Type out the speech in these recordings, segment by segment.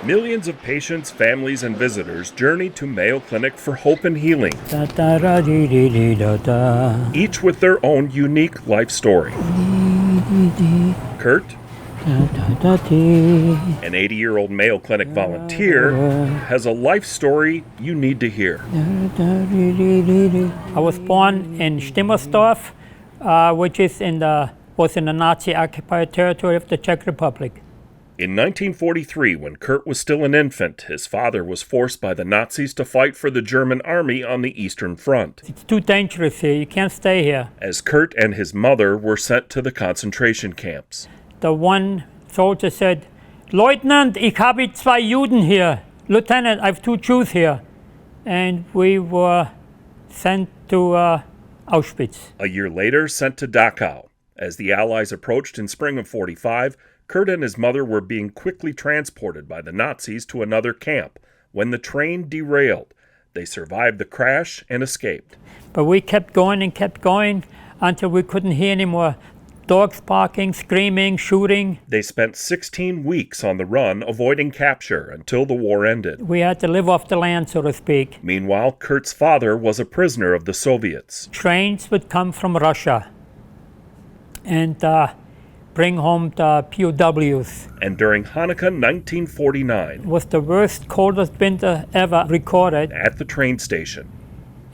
Millions of patients, families, and visitors journey to Mayo Clinic for hope and healing, each with their own unique life story. Kurt, an 80-year-old Mayo Clinic volunteer, has a life story you need to hear. I was born in Stimmersdorf, which was in the Nazi-occupied territory of the Czech Republic. In 1943, when Kurt was still an infant, his father was forced by the Nazis to fight for the German army on the Eastern Front. It's too dangerous here. You can't stay here. As Kurt and his mother were sent to the concentration camps. The one soldier said, "Leutnant, ich habe zwei Juden here." Lieutenant, I have 2 Jews here. And we were sent to Auschwitz. A year later, sent to Dachau. As the Allies approached in spring of '45, Kurt and his mother were being quickly transported by the Nazis to another camp. When the train derailed, they survived the crash and escaped. But we kept going until we couldn't hear anymore. Dogs barking, screaming, shooting. They spent 16 weeks on the run, avoiding capture until the war ended. We had to live off the land, so to speak. Meanwhile, Kurt's father was a prisoner of the Soviets. Trains would come from Russia and bring home the POWs. And during Hanukkah 1949, It was the worst, coldest winter ever recorded. at the train station,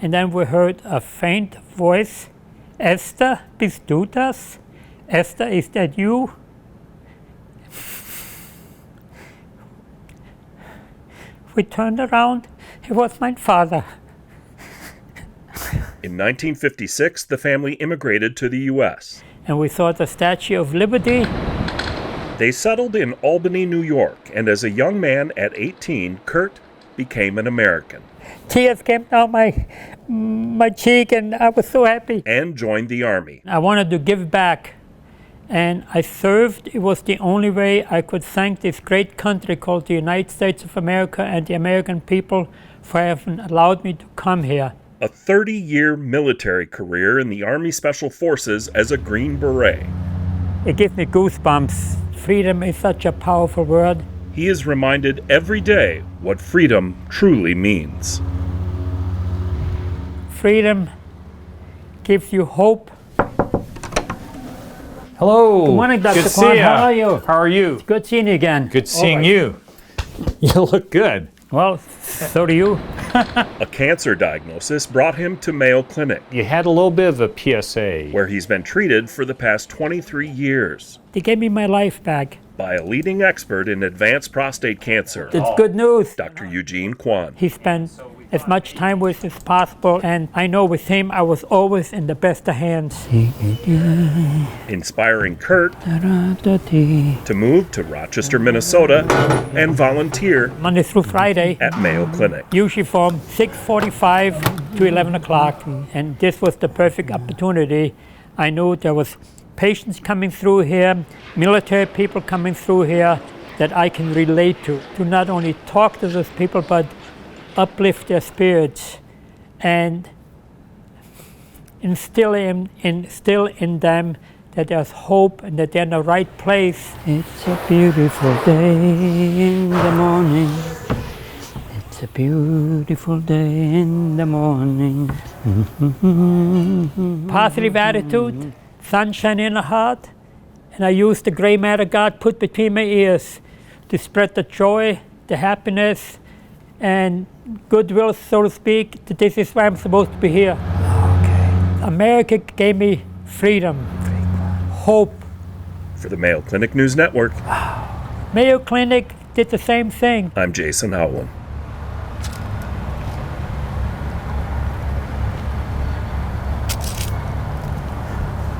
And then we heard a faint voice. "Esther, bist du das? Esther, is that you?" We turned around. It was my father. in 1956, the family immigrated to the U.S. And we saw the Statue of Liberty. They settled in Albany, New York, and as a young man at 18, Kurt became an American Tears came down my cheek, and I was so happy. and joined the Army. I wanted to give back, and I served. It was the only way I could thank this great country called the United States of America and the American people for having allowed me to come here. A 30-year military career in the Army Special Forces as a Green Beret. It gives me goosebumps. Freedom is such a powerful word. He is reminded every day what freedom truly means. Freedom gives you hope. Hello. Good morning, Dr. Good to Kwan. see ya. How are you? How are you? Good seeing you again. Good seeing you. You look good. Well, so do you. A cancer diagnosis brought him to Mayo Clinic, You had a little bit of a PSA. where he's been treated for the past 23 years They gave me my life back. by a leading expert in advanced prostate cancer, It's good news. Dr. Eugene Kwan. He spent as much time with as possible, and I know with him I was always in the best of hands. Inspiring Kurt to move to Rochester, Minnesota, and volunteer Monday through Friday, at Mayo Clinic. usually from 6:45 to 11 o'clock, and this was the perfect opportunity. I knew there was patients coming through here, military people coming through here that I can relate to not only talk to those people, but uplift their spirits and instill in them that there's hope and that they're in the right place. It's a beautiful day in the morning. It's a beautiful day in the morning. Positive attitude, sunshine in the heart, and I use the gray matter God put between my ears to spread the joy, the happiness, and goodwill, so to speak, that this is why I'm supposed to be here. Okay. America gave me freedom, hope. For the Mayo Clinic News Network, Mayo Clinic did the same thing. I'm Jason Howland.